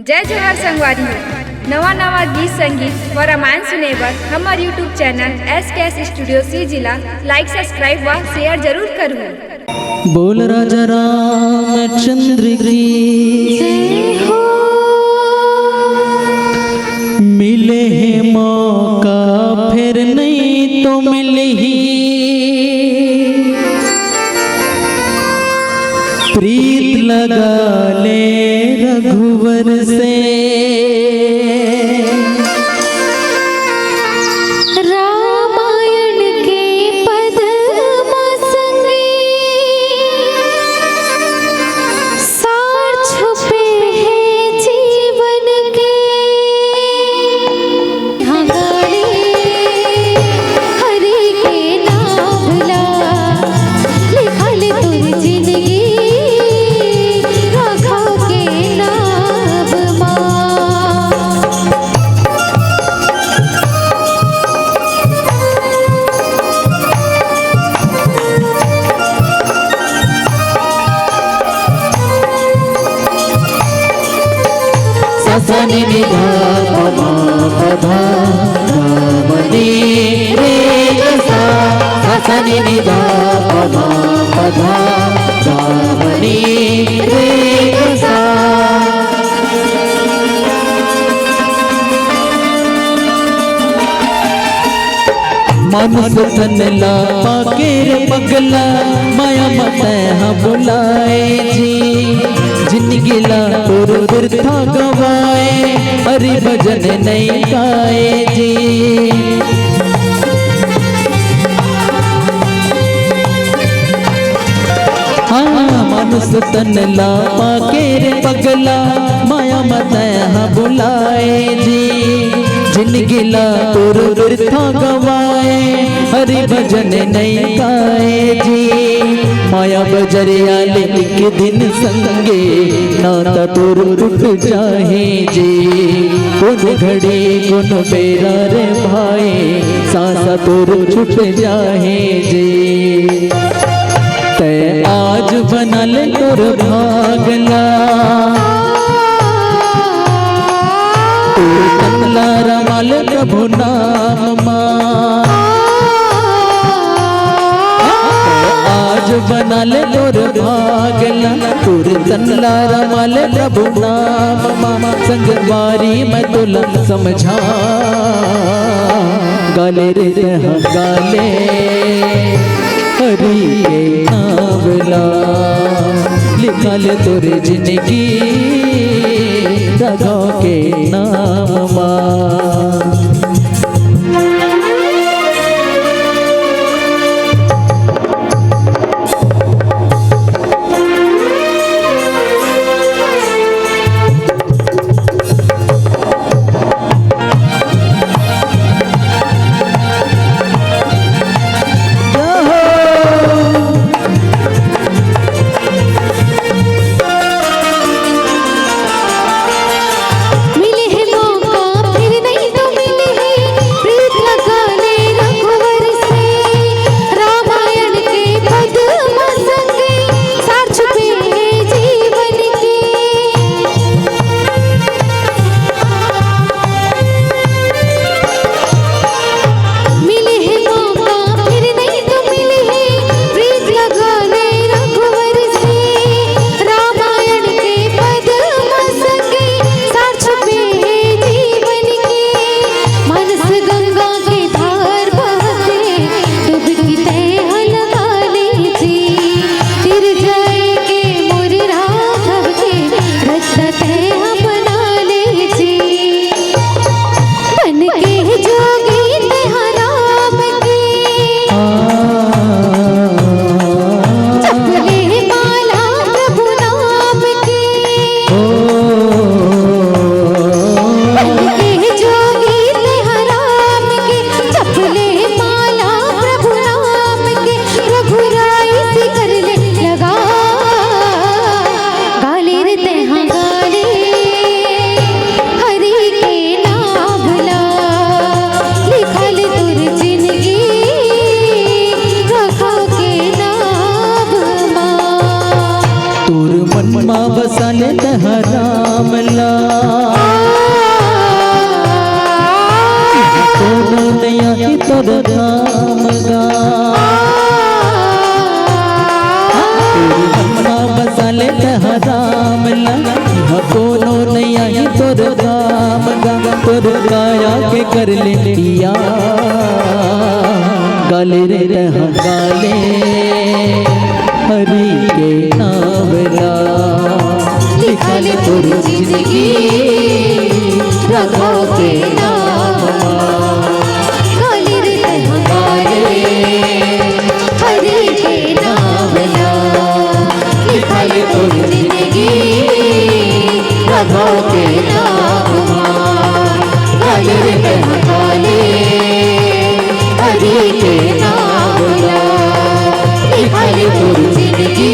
जय जोहार संगवारी नवा नवा गीत संगीत व रामायण सुने बर हमार यूट्यूब चैनल SKS स्टूडियो सी जिला लाइक सब्सक्राइब व शेयर जरूर करूँ। बोल राजा रामचंद्र की मिले है मौका फिर नहीं तो मिले ही प्रीत लगा ले रघुवर से रामायण के पद संगे सार छुपे हैं जीवन के। हाँ गाड़ी हरि के नाम ला लिखा ले तुझ जिंदगी सनी निधा पमा पधा रामनी रे सा सनी निधा पमा पधा रामनी रे सा मानस तन ला पाके रे पगला माया मत हाँ बुलाए जी जिंदगी ला तोर बिरथा गवाए हरि भजन नहीं गाए जी। हाँ मानुष तन ला पाके रे पगला माया मत हाँ बुलाए जी जिंदगी ला तोर बिरथा गवाए हरि भजन नहीं गाए जी। माया बजरिया ले एक दिन संगे नाता तोर टूट जाहे जी कौन घड़ी कौन बेरा रे भाई सांसा तोर छूट जाहे जी। ते आज बनल तोर भागला तोर तनला रमल प्रभु नाम आज बनल तोर भागला तोर तनला रमल प्रभु नाम संगवारी मैं तुला समझा गाले रे गाले हरि के नावला लिखल तोर जिंदगी राघव के नाम गाले रे ते हाँ गाले कोनो नहीं आई तोर काम गा तोर काया के कर ले पिया गाले रे रहा गाले हरि के नाम ला लिखा ले तोर जिंदगी राघव के नाम गाले रे गाले हरि के नाम ला लिखा ले तोर जिंदगी राघव के नाम गाले रे गाले हरि के नाम ला लिखा ले तोर जिंदगी